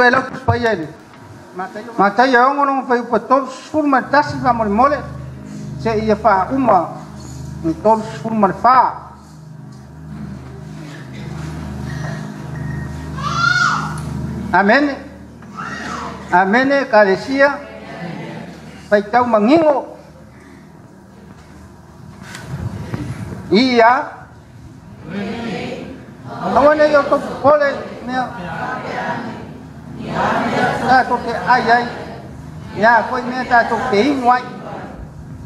suelo payel mata yo ngono fai potol surma tas va mole se ia fa uma tol surma fa amen amen kalesia fai tau mangingo iya awane yo to pole me ta to ke ai ya koi me ta to ke ingwai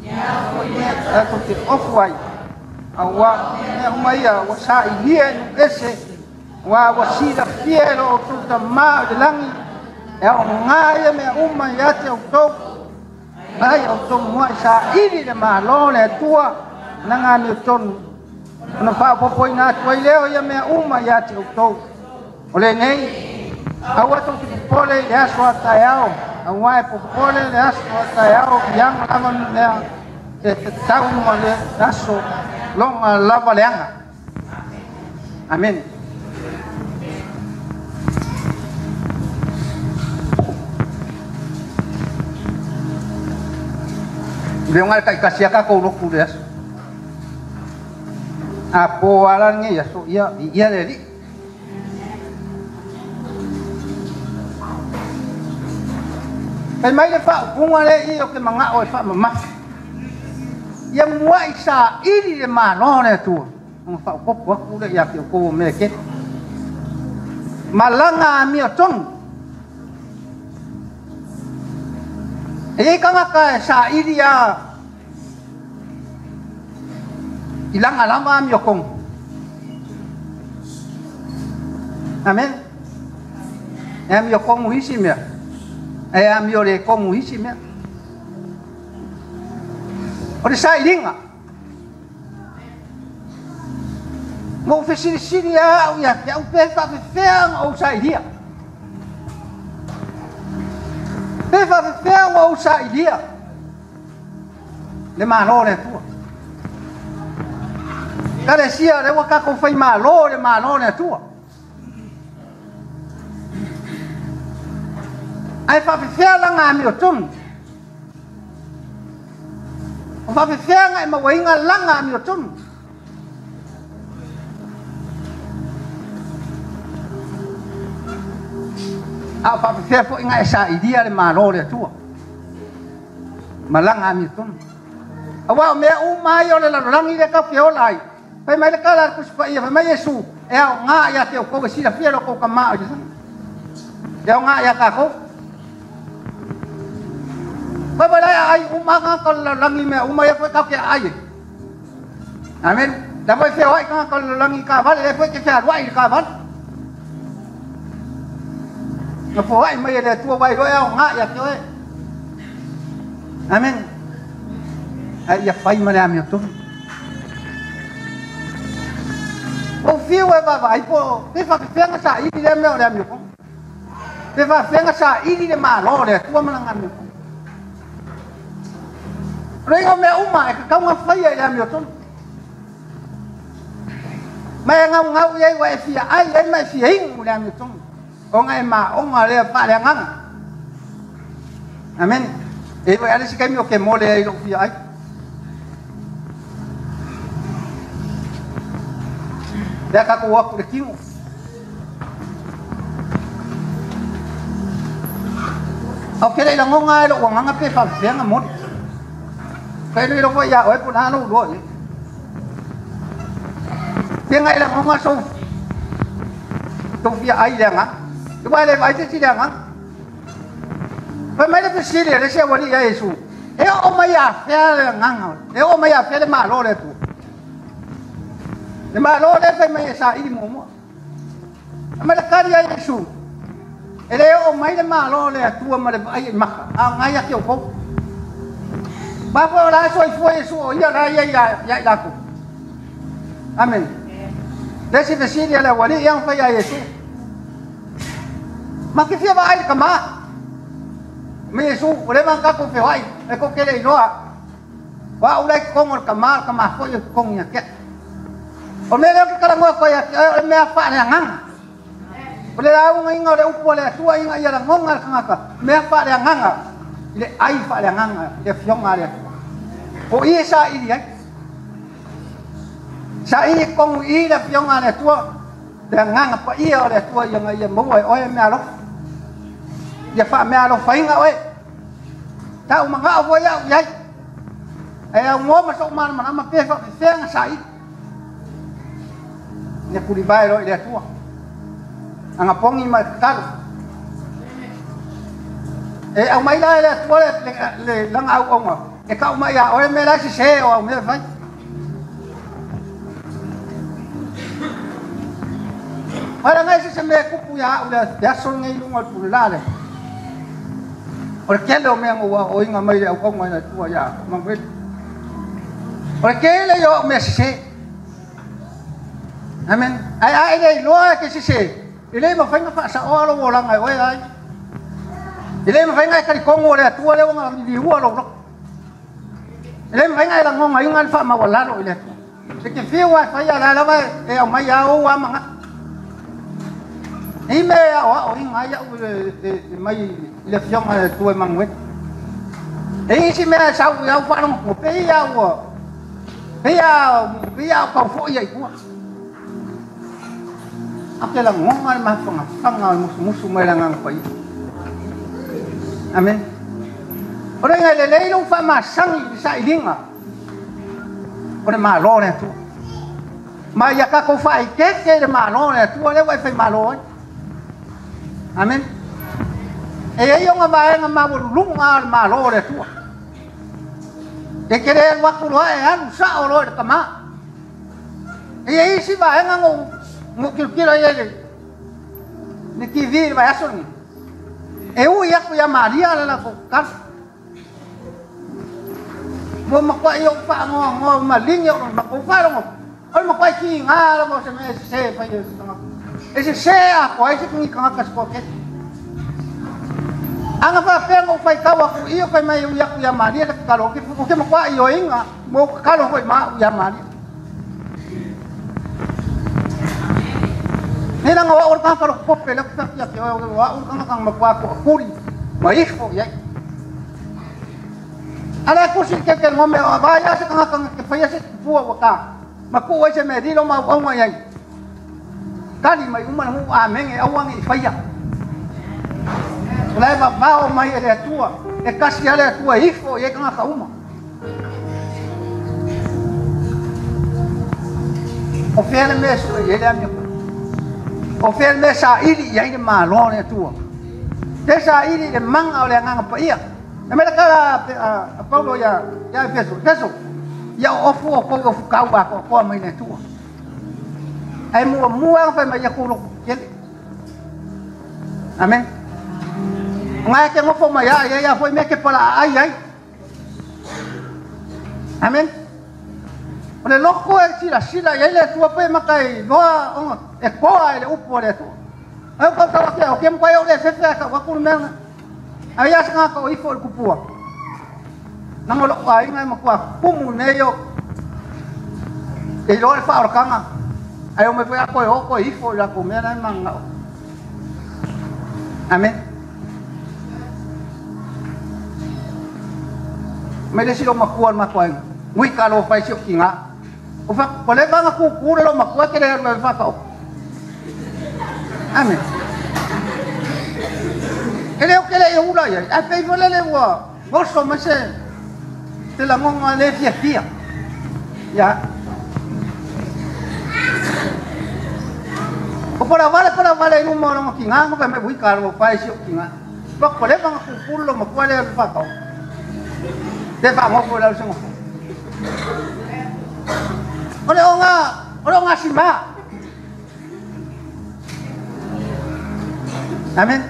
ya koi me ta to ke ofwai awa me mai ya wa sa hien ese wa sida fiero to ta ma de langi ya ngai me umma ya te to ai to mo sa ini de ma lo le tua nanga mi ton na fa po na toi leo ya me umma ya te to ole nei awa to pole ya swata yao awa pole ya swata yao yang lawan ya tahu mole daso long lava leanga amen Leongal kai kasiaka ko lo kudes apo alangi ya so ya dedi Pai mai le fa punga le I o ke manga o fa mama. Ia mua isa iri le mano ne tu. Mo fa ko ku le ya ko me ke. Malanga mi o tong. E kanga ka sa iri ya. Ilang alama mi o kong. Amen. Em yo kong muisi me. Am yo le komu hisi me. Ore sai linga. Mo fesiri siri ya o ya pe fa fe o sai dia. Pe fa fe o sai dia. Le malo le tu. Kare sia le wa ka ko fai malo le tu. Ai fa fea la nga mi o tum. O fa fea nga ma wainga la nga mi o tum. A fa fea fo inga esa idia le malo le tua. Ma la nga mi o tum. A wa me u mai o le la rangi le ka feo lai. Pai mai le kala ku spa ia mai Yesu. E nga ya te ko si la fea ko ka ma o Yesu. Ya nga ya ka ko. Babala ay umaga ko langi me umaya ko ka ke ay. Amen. Dapat fe wai ka ko langi ka bal le ko ke fa wai ka bal. Na fo wai me le tu wai ro ya nga ya ke. Amen. Ay ya fai me am yo tu. O fi wa ba vai po, pe fa fe nga sa I le me o le am yo. Pe fa fe nga sa I le ma lo le tu ma nga me. Rengo me uma e ka nga fai ya mi oton. Mai nga ngau ye wa fi ai ai mai fi hing le mi oton. O ngai ma o nga le pa le ngang. Amen. E wa ale si kai mi o ke mole ai lo fi ai. Da ka ko wa ku le kingo. O ke le la ngonga lo nga pe fa fe nga mo. Cái này đâu có ya oi pun anu rồi. Tiếng ngay là không có sâu. Tung phía ai đang á. Cái bài này bài gì đang á. Phải mấy cái gì để xemวันนี้ya Yesu. Eo ông mày ya phải ngang. Eo ông mày ya phải mà lo đấy tu. Để mà lo đấy phải mày sa đi mua. Mà là cái ya Yesu. Eo ông mày mà lo đấy tu mà ai mặc. Ngay ya kiểu không. Bapa la soy fue su ya la ya la ku. Amen. Desi desi dia la wali yang fa ya Yesu. Makifia ba ai kama. Me Yesu ule man ka ko fe wai. E ko kele noa. Wa ulai kongor kama fo yo kong ya ke. O me le ka la mo ko ya me fa na ngang. Ole au ngai ngore upo le tua inga ia ngonga kangaka. Me pa le nganga. Le ai pa le nganga, le fionga le. O i sa i ai. Sa i kong i le fionga le tua. Le nganga pa i o le tua inga ia mo oi me alo. Ia fa me alo fainga oi. Ta o manga o ia ia. Ai ngo ma so ma ma pe fa fenga sa i. Ia kuri vai ro le tua. Anga pongi mai talo. Au mai la le tua le langa au onga. E ka mai ya o me la se o me vai. Ora ngai se me kupu ya o le aso ngai lunga pulale. Ora kelo me ngo o inga mai le au onga na tua ya mangwe. Ora kele yo me se. Amen. Ai dei loa ke se. Ile ma fainga fa sa o lo la ngai oi ai. Ile ma fainga ka kongo le tua le nga di ua lo. Ile ma fainga la ngonga yunga fa ma wala lo ile. Se ke fi wa fa ya la vai e o mai ya o wa ma. Ime ya o inga ya o mai le fiong le tua mangwe. E si me sa o ya fa no pe ya o. Pe ya ka fo ya ku. Apa lang ngongal mafangal musu mai lang ang pai. Amen. Ora nga le leilong fa masang sa ilinga. Ora malo na tu. Ma ya ka ko fa ke de malo na tu le wa fa malo. Amen. E yo nga ba nga mabulung al malo na tu. De querer wa ku lo an sa o lo ka ma. E si ba nga ngo kira ele ne ki vir vai asoni e u ia ku ya Maria la ko kan mo makwa yo pa ngo malinyo ko pa ngo ol makwa ki nga mo se pa yo ese se a ko ai se ki ka ko ke anga pa pe ngo pa ka wa ku iyo pa mai u ia ku ya Maria ka lo ki ko ke makwa yo inga mo ka lo ko ma ya Maria. Nila nga wa ka ka ko pe la ka ya ke wa ka makwa ko kuri mai fo ya ala ko si ke mo me ba ya se ka ke fa ya se fu wa ka maku wa se me di lo ma wa ma ya kali mai uma hu a men e awang i fa ya la ba o mai e tua e kasi ala tua ifo ye ka uma o fele me so ye la mi o fel me sa ili ya ide malo ne tua te sa ili de manga o le nganga pa ia e me ka Paulo ya peso ya ofu o ko ka wa ko mai ne tua ai mu fa mai ya ko lo amen ngai ke ngofo mai ya foi me ke para ai amen ole loko e sila ya le tua pe makai noa e koa le upo le tu ai ko ka o ke mo yo le se ka wa ku men ai ya ska ko ifo ku pua nang lo ai ngai mo kwa pumu ne yo e lo fa o kanga ai o me fa ko ifo la ku men ai manga amen me le silo makuan makuan wi ka lo fa sio kinga o fa pole banga ku lo makua ke le fa ka amen ele o que le ula ya a pe vole le wa vos so me se te la monga le fia ya o para vale no mo no kinga ko me bui ka lo fa sio kinga ko pole banga ku lo makua le fa ka te fa mo ko la so ole onga sima amen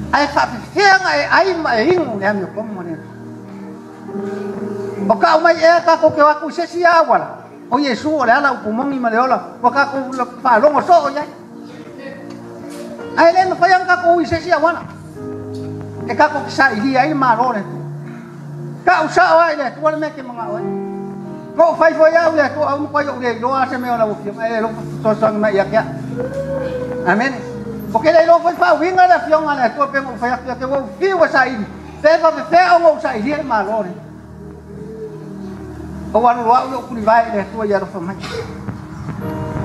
ai fa fianga ai mai ne mi ko mo ne o ka mai e ka ko ke wa ku se si awala o Yesu ole ala ku mo mi male ola o ka ko fa longo so ya ai le no fa yang ka ko se si awala e ka ko sa ili ai ma ro ne ka usa wa ile tu me ke mga wa ko fai fo ya ko au ko yo le do ase me ola u fi ai lo so so me ya Amen. Porque le lo foi pa winga la fiona la tua pe mo fa que vou fio sa ini. Teva me fe o sa ini malore. O anu wa o kuni vai le tua ya ro fa mai.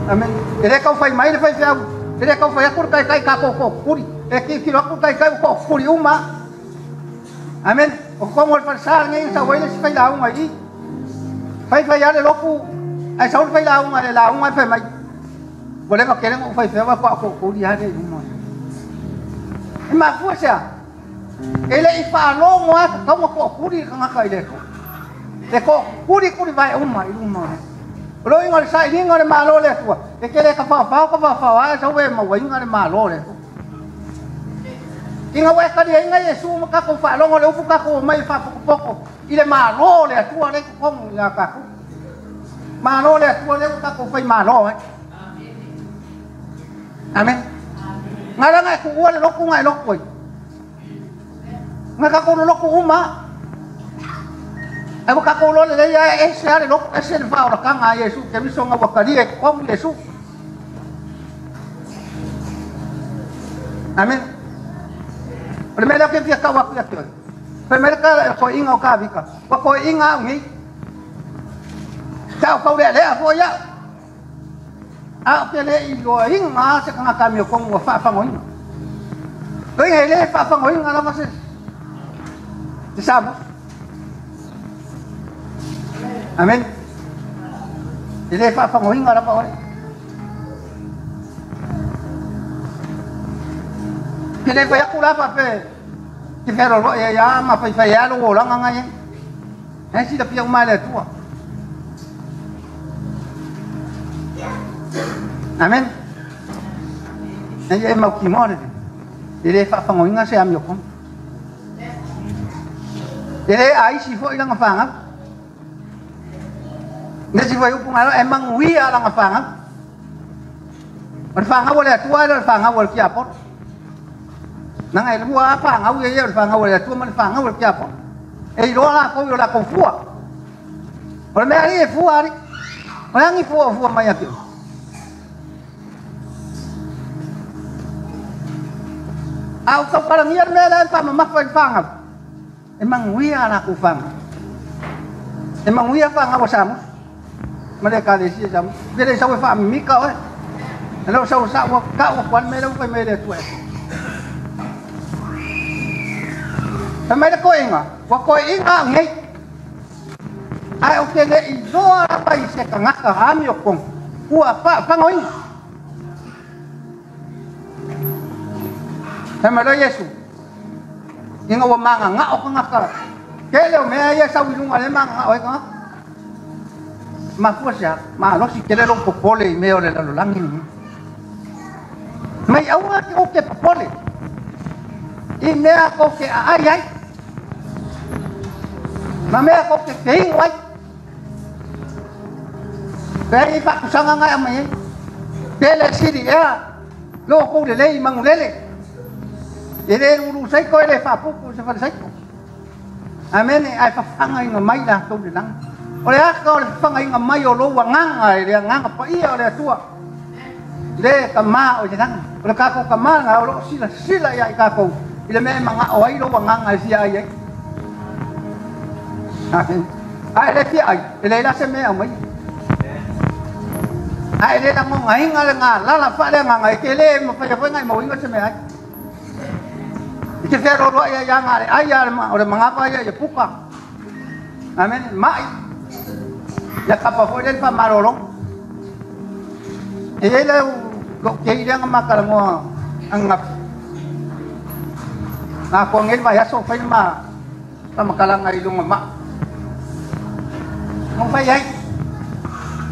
Amen. Ele ka fai mai le fai fiao. Ele ka fai kur kai ka ko kuri. E ki lo ku kai ko kuri uma. Amen. O como el pasar ngai sa wai le fai la uma i. Fai ya le lo ku ai sa fai la uma fai mai. Boleh kau kira kau fai apa aku dia ada rumah. Emak aku sia. Ele ifa long wa kau mau kuri kau ngakai dek. Deko kuri vai rumah. Lo ingat saya ini ingat malo le tu. Ekele kau fa sa we mau ingat malo le. Ingat we kadi ingat Yesus maka kau fa long le upu kau mai fa poko. Ile malo le tu le kau ya kau. Malo le tu le kau fai malo. Amen. Ngala nga ku wala loko nga loko. Nga ka ko loko uma. Ay ka ko lo le ya ese ale loko ese le fa ora ka nga Yesu ke biso nga wakali e ko Yesu. Amen. Primero que fica wa ku ya. Primero ka ko inga o ka bika. Ko inga ngi. Tao ko le fo ya. Pele ilo inga sa kanga kami kong fa fangoy. Kaya hele fa fangoy nga naman sa disabo. Amen. Hele fa fangoy nga naman. Hele fa yakula pa pe. Ki fero ro ya ma fa ya lo lang nga yan. Eh si da piyang mala tua. Amen. Nanti mau kimor. Jadi fa fangoy nga sa amyo ko. Jadi ai si fo ilang fangap. Nga si fo yung pungalo emang wi alang fangap. Fangap wala tua fangap wala kiapor. Nang ai bua fangap ya fangap wala tua man fangap wala kiapor. Eh lo la ko yo la ko fua. Wala me ai fua ri. Wala ngi fua maya ki. Au kau parang iar melan pa mamak fangap. Emang wia anak ufang. Emang wia fangap wasam. Mereka desi jam. Dia sawi fam mikau eh. Kalau sawi sawi kau kwan melan pa melan tu eh. Sampai ko inga. Ko inga ngai. Ai okey le izo apa ise kangak kaham yokong. Kuah pa fangoy. Sama lo Yesu. Inga wa manga nga o nga ka. Kele me ya sa wilung ale manga o ka. Ma fuerza, ma lo si kele lo popole me o le lo langin. Mai awa ki o ke popole. I me a ko ke ai. Ma me a ko ke king wai. Kaya pa kusanga nga amay. Kele siri ya. Lo ko le lei mangulele. Ele urusay ko ele fa pupu sa farsay ko. Amen ay fangay nga may la to lang. Ole ako fangay nga may lo wangang ay ngang pa iya ole tua. Le kama o jang. Ole ka ko kama nga lo sila ya ka ko. Ile me mga oy lo wangang ay siya ay. Amen. Ay le ti ay ile la se me amay. Ay le la mo ngai nga la fa le nga ngai kele mo pa fa ngai mo ingo se me ay. Kita fero ro ya yang ada ayar orang mengapa ya puka. Amen. Mai. Ya kapa foden pa marolong. Ele lo kei dia ngamakal mo ang ngap. Na ko ngel ba ya so fa ma ta makalang ay lung ma. Mo fa yai.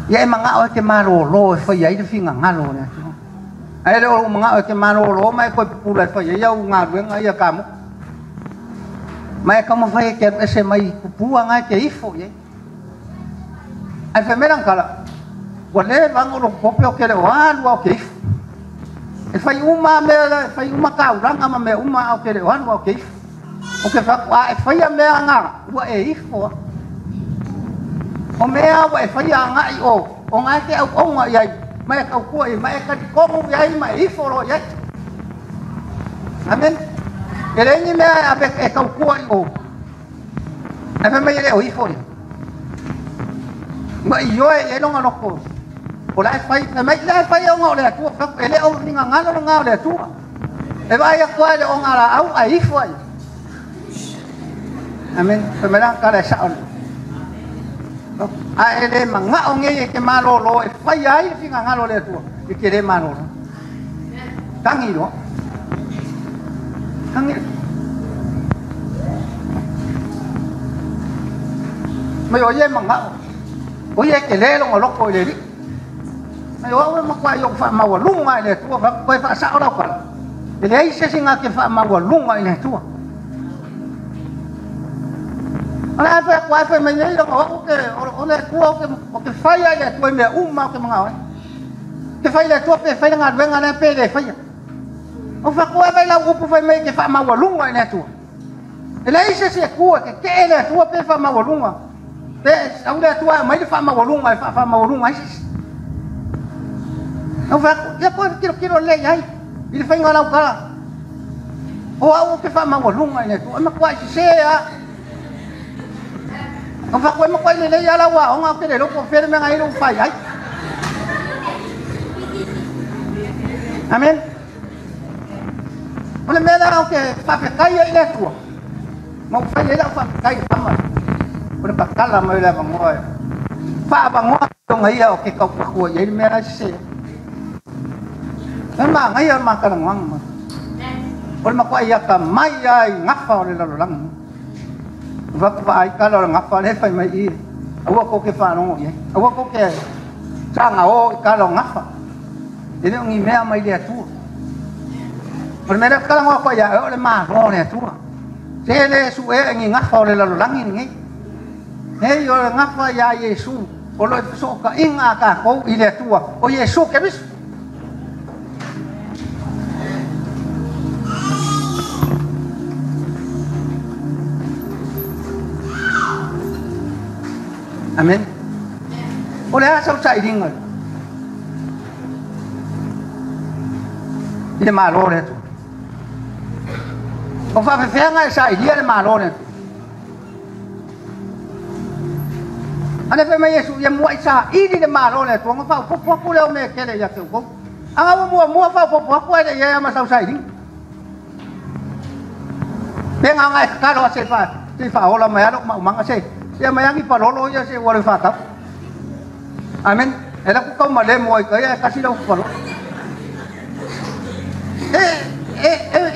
Ya mga o ke marolo fa yai de finga ngalo ne. Ai lo mga ke manolo mai ko pula fa ya nga wen ai ka mo mai ka mo fa ke ese mai pua nga ke ifo ye ai fa melang kala wale bang lo popio ke le wan wa ke ifo e fa uma me fa uma ka urang ama me uma o ke le wan wa ke ifo o ke fa fa ya me nga wa e ifo o me wa fa ya nga i o nga ke o nga ya mai kau kuai mai kan komu yai mai iforo yai amen ele ni me abe e kau kuai o ave mai ele o iforo mai yo e longa loko o lai fai mai lai fai o ngau le tu ele o ninga ngalo ngau le tu e vai a kuai le o ngala au ai iforo amen pemela kala saon a ele manga onge ke malo lo e fai ai finga ngalo le tu e ke le malo tangi lo tangi mai o ye manga o ye ke le lo lo ko le ri mai o ma kwa yo fa ma wa lunga le tu fa ko fa sa ora kwa le ai se singa ke fa ma wa lunga le tu ana fa kwa fa me nei lo o ke o le ku o ke fai ai tu me umma ke manga ke fai le tu pe fai nga venga na pe le fai o fa kwa fa la upu fa me ke fa ma wa lunga ne tu ele ise se ku ke le tu pe fa ma wa lunga pe au le tu mai fa ma wa lunga fa ma wa lunga ise o fa ya po kilo le ai il fa nga la ka o au ke fa ma wa lunga ne tu ma kwa se ya o fa ko ma ko le ya la wa o nga ke le lo ko fer me ngai lo fai ai amen ole me la o ke fa pe kai ile tu ma fai le la fa kai tama ole pa kala ma le ba ngoi fa ba ngoi to ngai o ke ko ko ye me la se ma ngai ma ka ngang ma ole ma ko ya ka mai ai ngafa ole la lang va ai kalau ngapa le fai mai I awa ko ke fa no ye awa ko ke sanga o kalau ngapa ini ngi me mai dia tu primera kalau ngapa ya ole ma ro ne tu se le su e ngi ngapa le la lang ngi he yo ngapa ya Yesu o lo so ka inga ka ko I le tu o Yesu ke bis amen ole asal sai ding ile malo le tu o fa fe nga sai dia le malo le ane fe mai Yesu ye mo isa ile le malo le tu nga fa po le o me ke le ya tu ko anga mo fa po le ya ma sau sai ding ben anga ka lo se fa ola ma ya lo ma nga se ya mayangi parolo ya se wale fata amen era ku kau male moi ka ya kasi lo palo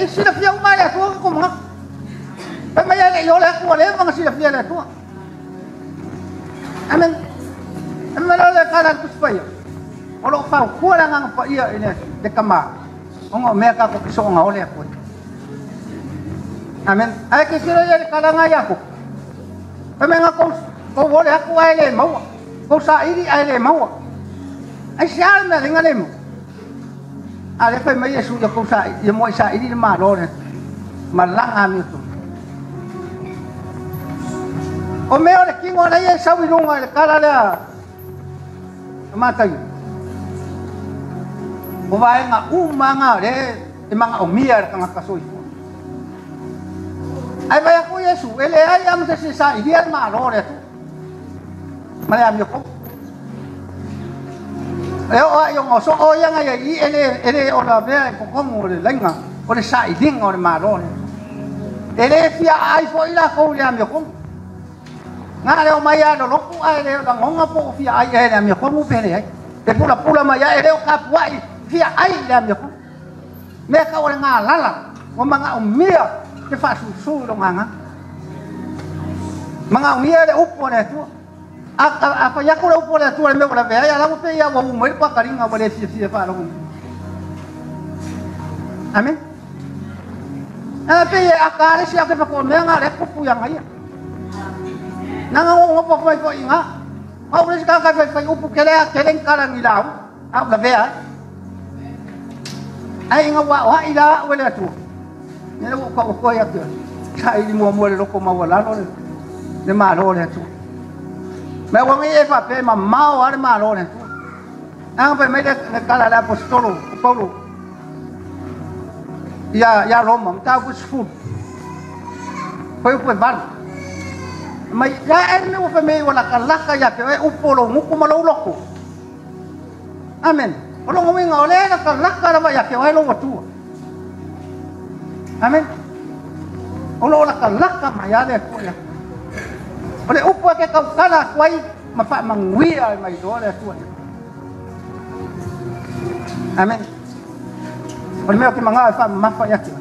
sila fia uma ya tu ko mga pa mayangi yo la ku wale mga sila fia la tu amen amen la kana ku spaya olo fa ku la ngang pa ia ine de kama ongo me ka ko so nga ole ko amen ay ke sila ya kana nga ya ko pemanga ko wole aku ai le mau ko sa iri ai le mau ai sial me ringa le mo ale pe me Yesu ya ko sa ye mo sa iri ma lo ne malanga mi tu o me ore kingo na ye sa wi lunga le kala le mata yu o vai nga umanga le e manga o mia ka nga kasoi ai vai aku Yesu ele ai am se sa dia ma lo le tu ma am yo ko e o yo ngo so o yang ai ele o la be ko mo le lenga o le sa ding o le ma lo le ele fia ai fo ila ko le am yo ko nga le o mai ano lo ku ai le la ngonga po fia ai ele am yo ko mu pe le ai e pula mai ele o ka puai fia ai le am yo ko me ka o nga lala o manga o mia ke fa su lo nganga manga mia de upo ne tu apa ya ko upo le tu le me ko la ve ya la pe ya wo mo pa karinga bo le si fa lo amen pe ya akare si ake pa ko me nga le ko pu yang ai nanga ngo po ko inga au le ka fa upo ke le kala ni lao au la ve ai nga wa ila we le tu ne lo ko ya tu sai mo le ko ma wala lo le ma lo le tu me wa ngi fa pe ma wa le ma lo le tu ang pa may kala la apostolo Paulo ya Roma tapos food foi bar mai ya ene o famei wala kalaka ya ke upolo nguku maloloko amen olo ngominga ole na kalaka ra ya ke wa lo watu amen olo la kalaka maya le ko ya ole upo ke kau kala kwai mafa mangwi ai mai do le tu amen ole me ke manga fa mafa ya ke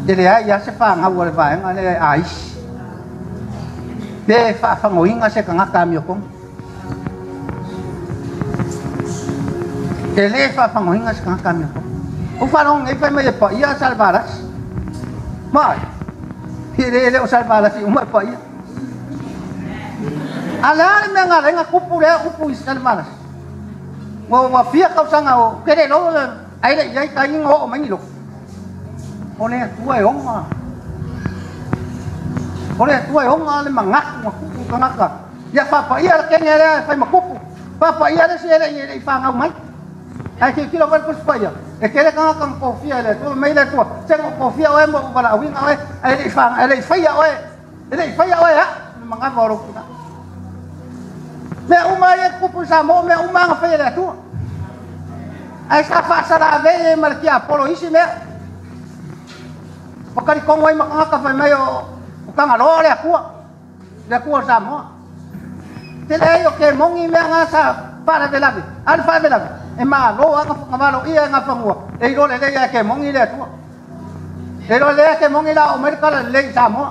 jadi ya se fa ngawal ba ngale ais de fa ngoinga se kanga kamyo kong ele fa ngoinga se kanga kamyo kong o fa non e fa me pa ia salvaras mai ele o salvaras o mai pa ia ala me ngare nga kupure kupu salvaras wa fia kau sanga o kere lo ai le ai kai ngo mai lo ole tuai onga ole tuai onga le mangak makupu kangaka ya papa ia ke ngere fai makupu papa ia le sele ia fa ngau mai ai ke kilo bar kuspaya e kere kangaka kofia le tu mai le tu se kofia o mo bala winga o ai le fa ya o ya mangak boro kita me uma ia kupu sa mo me uma nga fa le tu ai sa fa sara ve markia polo isi me pakari kongo ai makanga fa mai o kanga lo le akua samo te le yo ke mongi me nga sa para de labi al fa de labi e ma lo anga fa malo ia nga fa mo e lo le ya ke mongi le tu e lo le ke mongi la o merkala le samo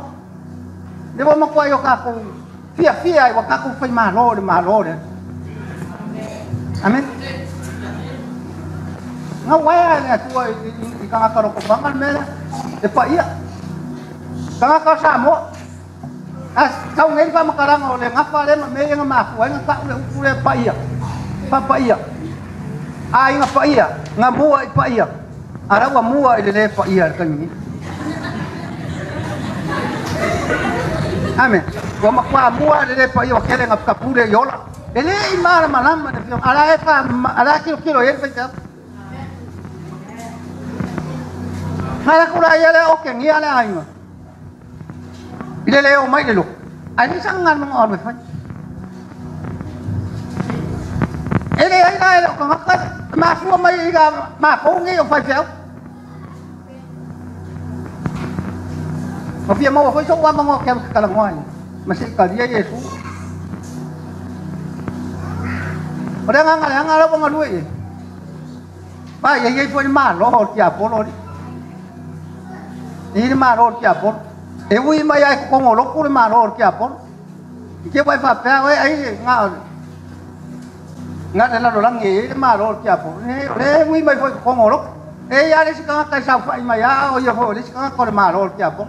de mo ko yo ka ko fia ai wa ka ko fa ma lo de amen nga wa ya tu i kanga ka ro ko bangal me e pa ia kanga ka samo as kau ngel pa makarang ole ngapa le me nga mafu nga ka ule pa ia ai nga pa ia nga mua pa ia ara wa mua ile pa ia kan ni amen wa makwa mua ile pa ia kele nga kapure yola ele imara malama de ala fa ala kilo ele pa hala kura ia le oke ngi ala ainga ile le o mai le lo ani sangan mo orbe fa ele ai ai ko ngaka ma fu mai ga ma ko ngi o fa feo o fia mo foi so wa mo ke kala ngoi masih ka dia yesu ora nga lo mo lui ba ye foi ma lo ti a polo ini maror kia por e ui mai ai ko ngolo ku maror kia por ke vai fa pa ai nga de la rolang e maror kia por e ui mai foi ko ngolo e ya le ska ka sa fa mai ya o yo ho le ska ko maror kia por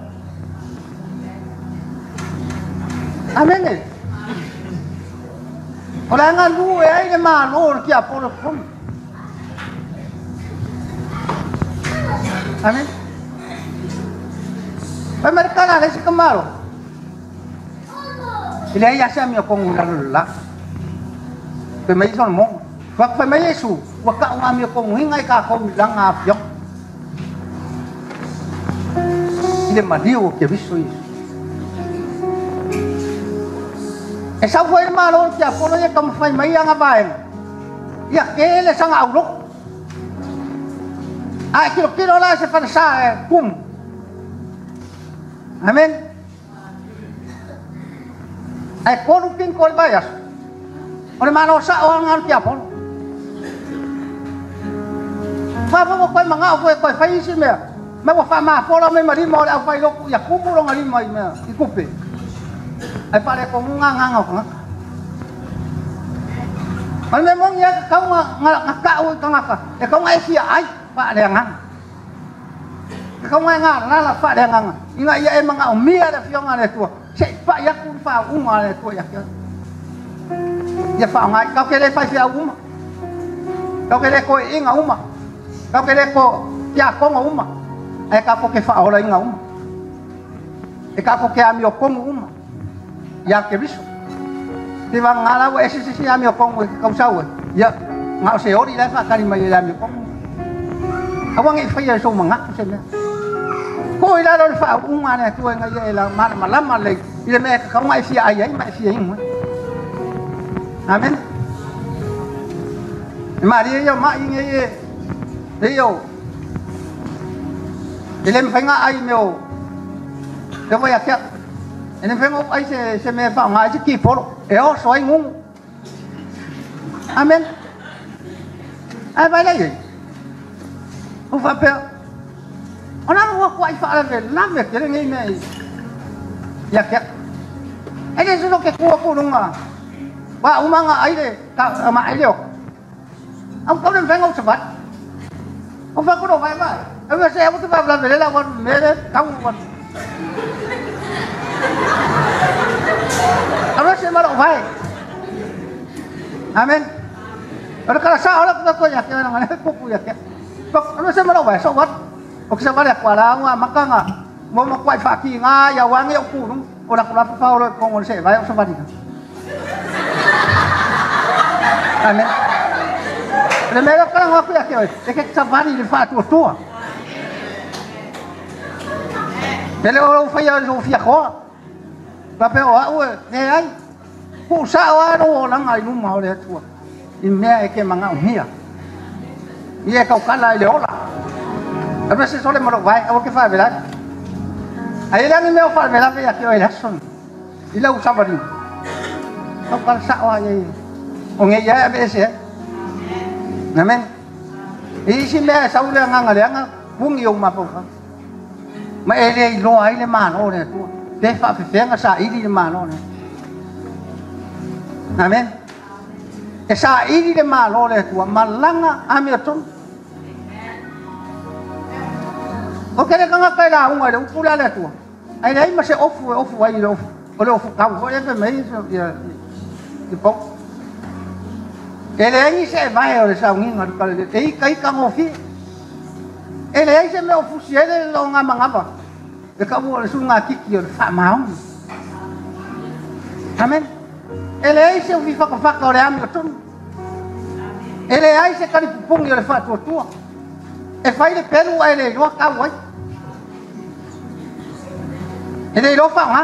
amen ora nga lu e ai maror kia por amen Ay mereka na si kamaro. Ile ya sa mi ko ngulala. Pe mai son mo. Wak pe mai Yesu, wak ka ngami ko ngingay ka ko lang afyo. Ile madiu ke biso Yesu. Esa foi malo que a polo ya kam fai mai nga baen. Ya kele sang aulok. Ai kilo la se fa sa pum. Amen. Ay korupin kol bayas. Ore mano sa orang ngar tiapon. Fa ko mga ko fa isi me. Me wa fa ma folo me mari mo au fa lo ya kumu lo ngari mai me ikupe. Ay pare ko nganga ko. Ay me mong ya kau ngaka u ngaka. E kau ngai sia ai pa de ngang. Kau ngai ngara la fa de ngang. Inga ia emang au mia da fiong ale tua. Se pa ya ku fa uma ale tua ya. Ya fa ngai kau kele fa fia uma. Kau kele ko inga uma. Kau kele ko ya ko uma. E ka ko ke fa ola inga uma. E ka ko ke amio ko uma. Ya ke biso. Di ba ngala wa esi si ami kong kau sau ya ngau se ori la fa kali mai la mi kong awang i fa ya so manga se me ko ila ro fa unga ne tu nga ye la ma lama le ile me ka mai fi ai mai fi ai mo amen ma ri yo ma ing ye de yo ile me fa nga ai me o de voy a hacer en vengo ahí se me fa nga ji ki por e o so ngung amen ai vai lai o fa pe ona mo ko ai fa la me que ngi me ya que ai de so que ko nunga ba umanga ai de ka ma ai de ông có nên phải ngốc sập ông phải có đồ vai vai ông phải xem cái vai làm để là con mẹ đấy không con ông nói xem mà đồ vai amen ở cái sao đó có nhà kia nó này cũng nhà kia ông nói xem mà đồ vai sao vậy ông xem mà đẹp quá là ông mắc căng à mau mà quay phạt kỳ nga giàu quá nghe ông cụ đúng ông đặt laptop phao rồi con còn sẽ vai ông sao vậy amen Primeiro que não foi aqui, é que salvar ele faz tua. Ele não foi o fiaco. Papel o né ai. O sao no lang ai no mal le tua. E me é que manga o mia. E é que o cara ele olha. A ver se só le moro vai, o que faz verdade. Aí ele me faz verdade aqui ele son. Ele o sabadinho. O cara sao aí. O nge ya be se. Amen. Isi me sau le nga le nga bung yo ma po. Ma ele lo ai le ma no ne tu. Te fa fe nga sa idi le ma no ne. Amen. E sa idi le ma no le tu ma langa amiton. O ke le nga ka la un ai u pula le tu. Ai dai ma se ofu ai lo. O le ofu ka o le me ya. Di po. Ele aí se vai olha só um ngor kal ei kai ka ngofi ele aí se me ofusi ele lo ngama ngapa e ka mo su nga kiki o fa mau amen ele aí se vi fa ka ore am ton ele aí se kali pung yo fa tu e fai le pelu ele lo ka wai ele lo fa nga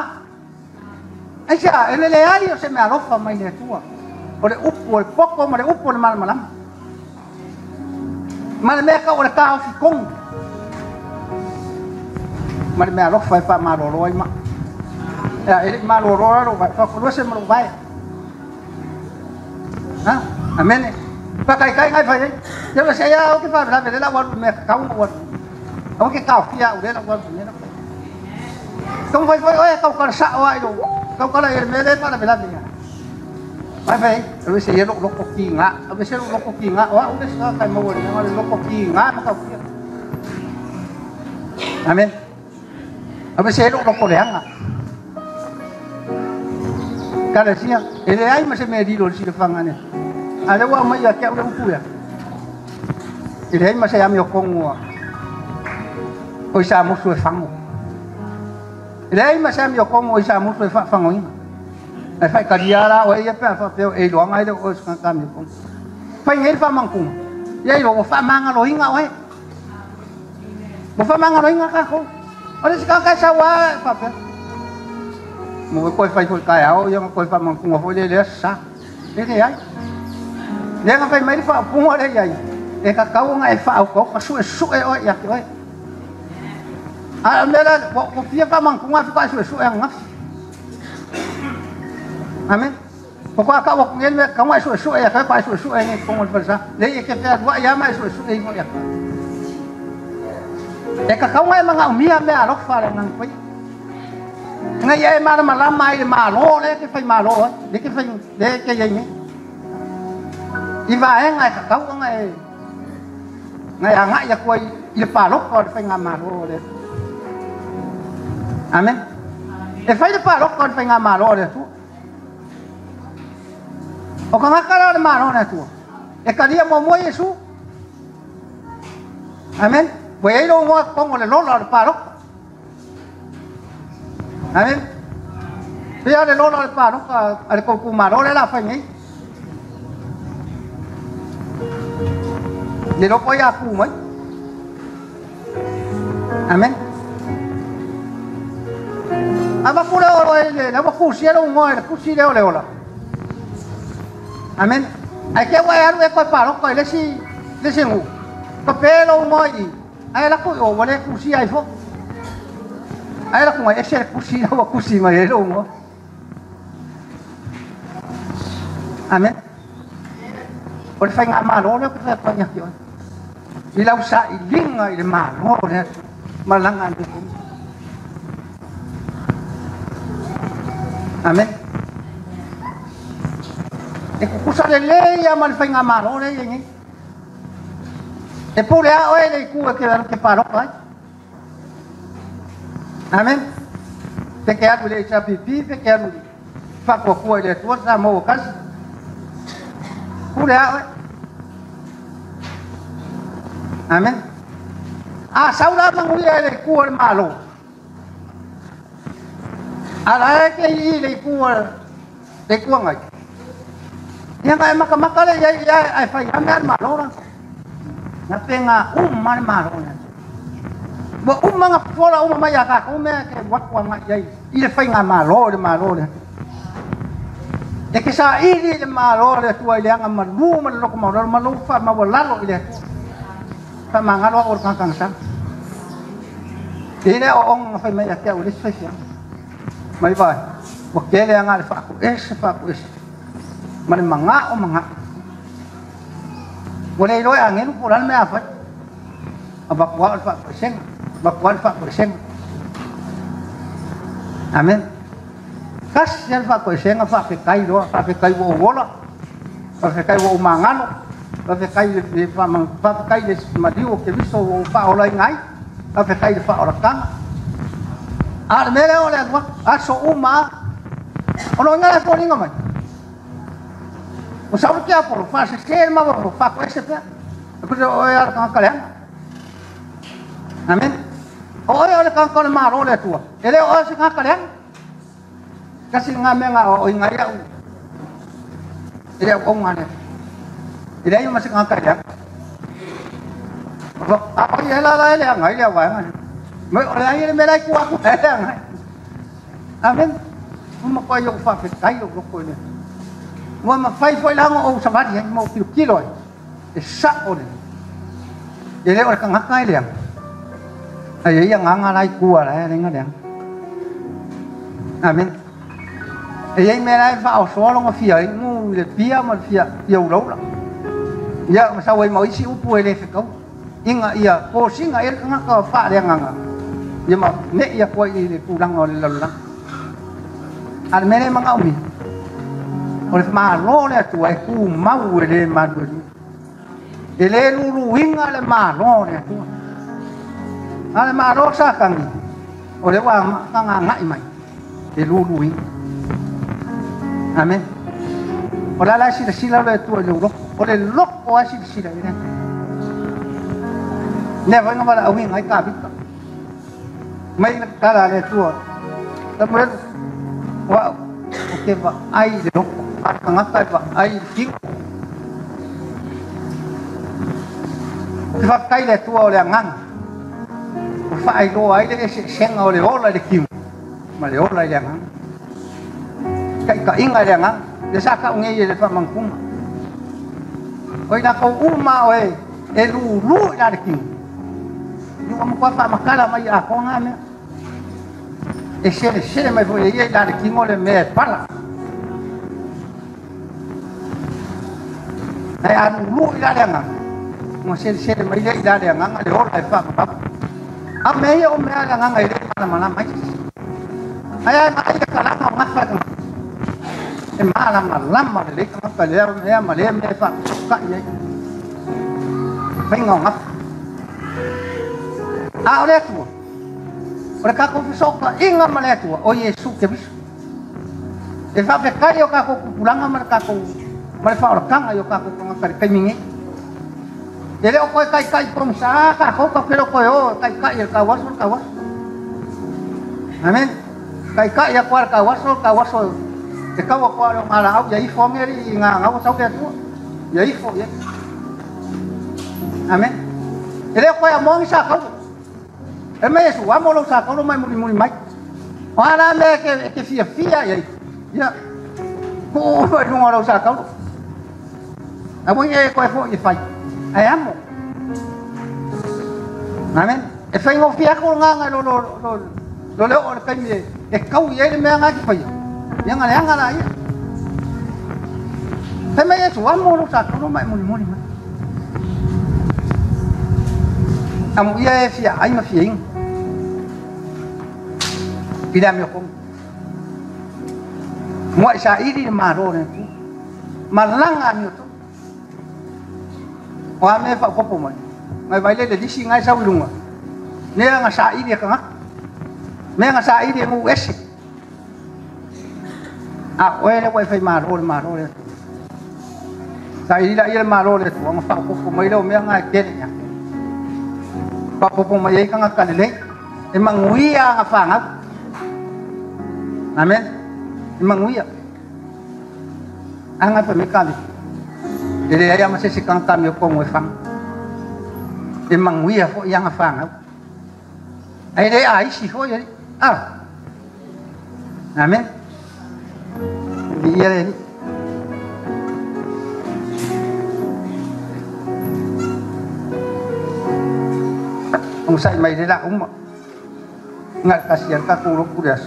ai sa ele le aí se me alofa mai le tua oleh upo poko mare upo malam mal mereka oleh kau fikung mal mereka loh fai fa maroro ima ya ini maroro fai fa kulo se maro vai ha amen pakai kai ngai fai ya saya oke fa la vela wa me kau wa oke kau kia udah la wa ne kau fai oi kau kan sa wa itu kau kalau yang mele pa la vela dia Vai, eu sei lo coquinho lá, eu sei lo coquinho lá, ó, onde está cai mau ni, ngale lo coquinho lá, maka kia. Amen. Eu sei lo coleang lá. Kada sia, ele ai mas me di lo si de fangane. Ada wa mai ya kia udah ya. Ele ai mas ya me kongo. O sa mo su fango. Ele ai mas ya me kongo o sa mo su fango ina. Ai fai kariara o ia pa fa pe e lo ngai do o ska ka mi ko fai ngel fa mangku ia lo fa manga lo hinga oi mo fa manga lo hinga ka ko o ska ka sa wa fa pe mo ko fai ko ka ao ia ko fa mangku mo fo le sa e ke ai le nga fai mai fa pu mo le ai e ka ka ngai fa ko ka su e oi ya oi a me la ko fia fa mangku nga fa su e nga Amen. Pokok akak wak ngel mek kamu isu ya kai pa isu ni pongol persa. Le ke fa wa ya ma isu mo ya. E ka kamu ai manga umia me alok fa le nang pai. Ngai ai ma malam mai ma lo le ke fa ma lo le ke fa le ke ye ni. I va ai ngai ka kau ngai. Ngai anga ya koi i pa lok ko fa nga ma lo le. Amen. E fa le pa lok ko fa nga ma lo le tu. O kanga kala de mano na tu. E kadia mo mo Yesu. Amen. Voy lo mo pongo le lo paro. Amen. Pia le lola le paro ka al ko kumaro le la fangi. Le lo ko ya ku mai. Amen. Aba pura oro le na ba ku si lo ngo le ku si le ola. Amen. Ai ke wa ya ru ko paro ko le si ngu. Ko pelo ngoi. Ai la ku o wale ku si ai fo. Ai la ku mai ese ku si wa ku si mai lo ngo. Amen. Ora fai ngamalo le ko fa nya yo. Ilau sa ilinga ile malo le malangan itu. Amen. Kusa le ya man fai ngamalo le yengi. Pure a oe le ku ke paro kai. Amen. Te ke atu le cha pipi te ke atu fa ko le tu sa mo kas. Pure a oe. Amen. Saudara mengulia le ku al malo. Ala ke i le ku ngai. Yang ai maka le ya ai fai am malo ra. Na penga man malo na. Bo nga fola ma ya ka me ke wat wa ngai ai. I le fai nga malo le. E ke sa i le malo le tu ai le nga malu lo ko malu fa ma wala lo ile. Pamangan wa or kang sang. Ini ong fai mai ya ulis fai ya. Mai ba. Wa ke le nga fa ko es. Man manga o manga. Wala ilo angin puran me afat. Abak wa fa persen. Bakwan fa persen. Amen. Kas yan fa persen fa ke kai do, fa ke kai wo wola. Fa ke kai wo mangano. Kai de kai de madio ke viso pa ola ngai kai de fa ora kan mere ole wa aso uma ono ngai ko ninga mai o sa ke por fa se ma por fa ko ese pe ko o ya kan kalian amen o ya kan ko ma ro le tu ele o se kan kalian kasi ngame nga o ngai ya ele o ngane. Tidak yang masih ngangkat ya. Apa ya lah ngai ya wang. Mai orang ini melai ku aku ngai. Amen. Mo ko yo fa fe kai yo ko ni. Mo ma fai foi lang o sabat yang mau kilo. Sa o ni. Jadi orang kang ngai liang. Ai yang ngai ku ala ni ngai liang. Amen. Ai melai fa o so lo ngo fia mu le pia ma fia yo lo la. Ya masaway mau isi upu ele fikau inga ia ko singa el nga ka fa le nga ya ma ne ya ko i kurang ol lalang al mene manga umi ol ma lo le tu ai ku mau ele ma do ele lu inga le ma lo le tu al ma ro sa kang ol wa nga ngai mai e lu amen ora la sila le tu le ro oleh lok o asyik sila ini. Never ngapa awing ngai kabit. Mai kala le tu. Tapi wa okey ba ai de lok ngata ba ai king. Sebab kai le tu oleh ngang. Fa ai do ai de seng oleh ola de king. Male ola de ngang. Kai ka inga de ngang. Desa ka ngai de fa mangkum. Oi na kau uma oi lu da king. Ni am ko fa makala mai a ko ngame. Sere mai foi ye da king ole me pala. Ai an lu da nga. Mo sere mai le da nga le ora fa pa. A me yo me da nga ngai le mana mai. Ai mai ka la ma fa. Malam le ka ka le ya ma le me fa ka ye ngong ap ole tu ora ka ko so ka inga ma le tu o Yesu ke bis e fa pe ka yo ka ko pulang ma ka ko ma fa ora ka yo ka ko ka ka mingi ele o ko kai prom sa ka ko pero ko yo kai ka was amen kai ya kwar ka waso te ka wa kwar mala au ya ifo ngeri nga ngau sau ke tu ya ifo ya amen ele ko ya mo sa ka e me su wa mo lo sa ka lo mai muri mai ora me ke fia ya ko no lo sa ka amo ye ko fo ye fai ai amo amen e fai ngo fia ko nga lo le o kai me e kau ye me nga ki fai yang ala ya te me ye su wa mo lo sa ka lo mai muri mai amo ye fia ai ma fia Pida mi kom. Mo sa iri maro ne tu. Malanga mi tu. Wa me fa popo mo. Mai vai le de disi ngai sa ulunga. Ne nga sa iri ka. Me nga sa iri mu esi. Ah, oe le fai maro le. Sa iri la iri maro le tu. Nga fa popo mo ile me nga kene nya. Pa popo mo ye ka nga kanele. E manguia nga fa nga. Amen. Manguia. Anga pa mikali. Ele aya masih sikang kami ko mo fang. Manguia fo yang fang. Ai dei ai si fo yari. Ah. Amen. Dia ni. Ang sai mai dela ngat kasihan ka kuruk kudas.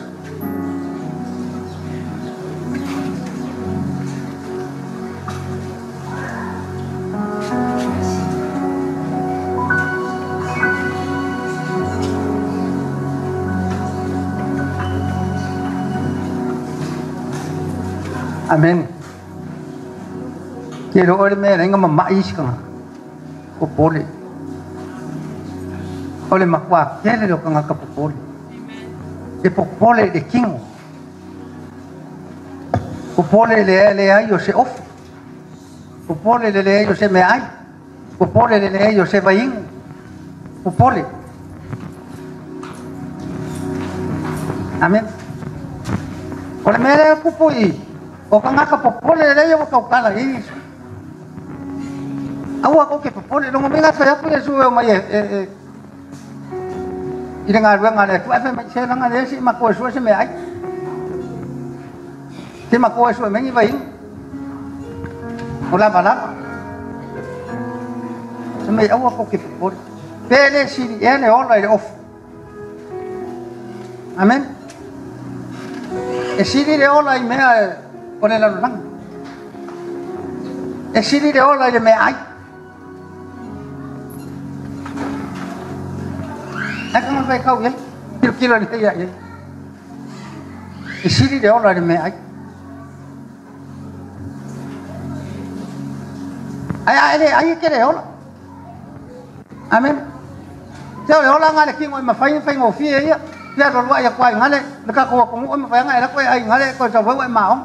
Amen. Kero ore me renga mamai ska. Ko pole. Ole makwa kere lo kanga ka pole. E pole de king. Ko pole le ai yo se off. Ko pole le yo se me ai. Ko pole le yo se vain. Ko pole. Amen. Ole me le kupui. O kanga ka popole le yo ka kala is. Awa ko ke popole no me nga fa ya su mai ira nga ruanga le fa me se nga le si ma ko su se me ai. Te ma ko su me ni vai. Ola bala. Se me awa ko ke popole. Pele si ene ola le off. Amen. E si le ola me Pone la lang. E siri de ola de me ai. Akan vai kau ye. Kilo ni ya ye. E siri de ola de me ai. Ai ke de ola. Amen. Sao ola ngale ki mo ma fai ngo fi ye. Ya ro wa ya kwai ngale. Ka ko mo ma fai ngale la kwai ai ngale ko sa vai ma ong.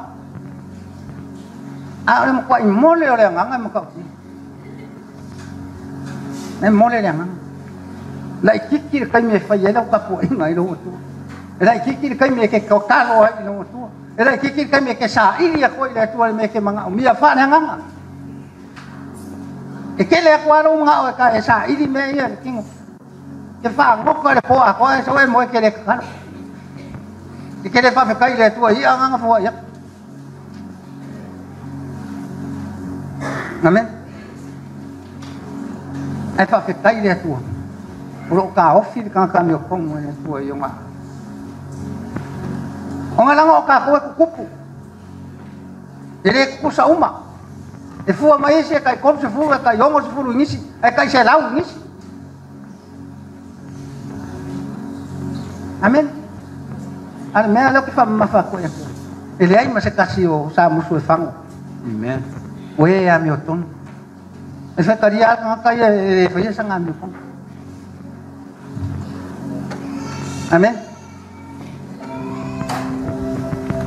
Ah, orang kuat mole orang angan makau si. Nem mole orang. Lai kikir kai me fai ela ka po ngai lo tu. Lai kikir kai me ke ko kalo ai lo tu. Lai kikir kai me ke sa iri ko ile tu me ke manga mi fa hanga. E ke le ko ro nga ka sa iri me ye kingo. Ke fa ngo ko le po a ko so e mo ke le ka. Ke le fa kai le tu ai anga fo ya. Amen. Ai fa ke tai le tu. Ro ka ofi ka mi ko mo le tu yo ma. Onga lango ka ko kupu. Ele ku sa uma. E fu mai se kai kom se fu ka yo se fu ngisi. Ai kai se lau ngisi. Amen. Al me lo que fa ma fa ko ya. Ele ai ma se kasio sa musu e fango. Amen. Oye, a mi otón. Eso estaría en la calle de San Andrés. Amén.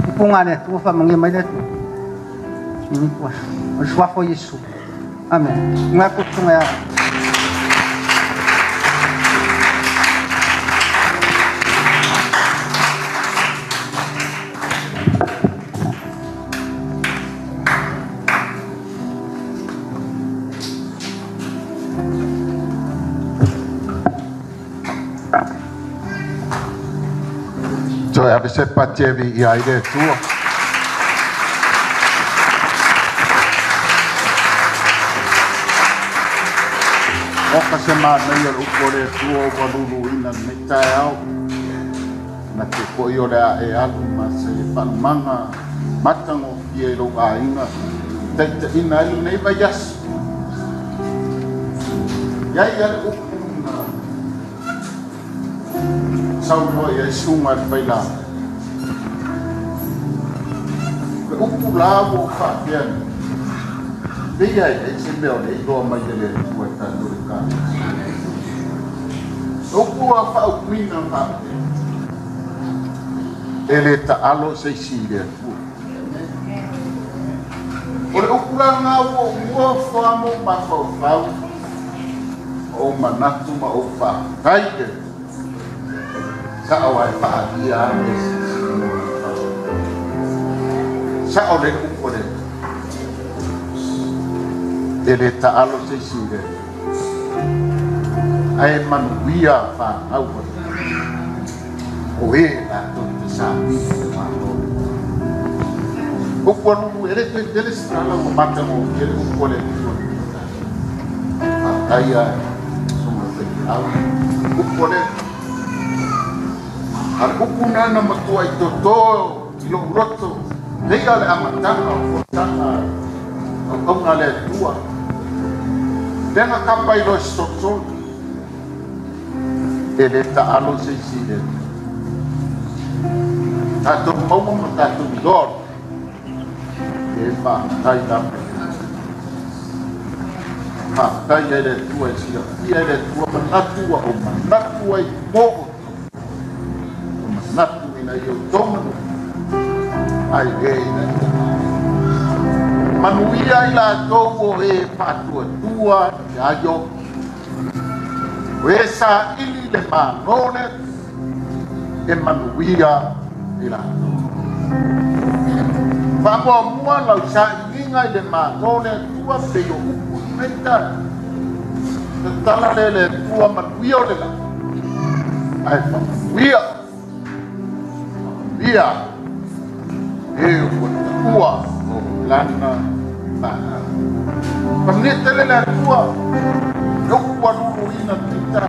Y pongan esto, familia, me da. Y mi pues, el suafo Jesús. Amén. Me acostumbro a. So ave se patevi I aire tua. Oka se mānei al ukore tua o walulu ina metai au. Na te koi o rea e alu ma se whanumanga matango I e ro a inga. Teite ina ilu nei vai yasu. Iai ale ukuna. Sauro e sunga vai la. Ke uku lawo whakeani. Via e se meo ne I roa mai ele tua e tātou e kāne. Uku a whaukuina whake. Ele ta alo se sire tua. Ore uku la ngā ua whamo ma whau. O manatu ma o whakaike. Sa o ai whaakia ane. Sa o le uku le. Ele ta alo se sire. Ai manuia whanau. O e la to te sāmi te whanau. Uku anu ele te tele strala o matamo. Ele uku le tua. Whakaia au uku le al uku nana matua I toto I lo roto leia le amatanga o fotanga o kauna le tua tenga kapa I lo stotso ele ta alo se sire tato momo ma tato dor e pa tai la tai ele tua e sia ele tua manatua o manatua I mo o manatu ina I o tomo ai e ina manuia I la tovo e patua tua ia yo o esa ili le manone e manuia I la Vamo mua lau sa inga I le manone tua pe o upu menta tala le tua manuia o le la ai manuia ia e o tua o lana pa panete le la tua no ua lulu ina tita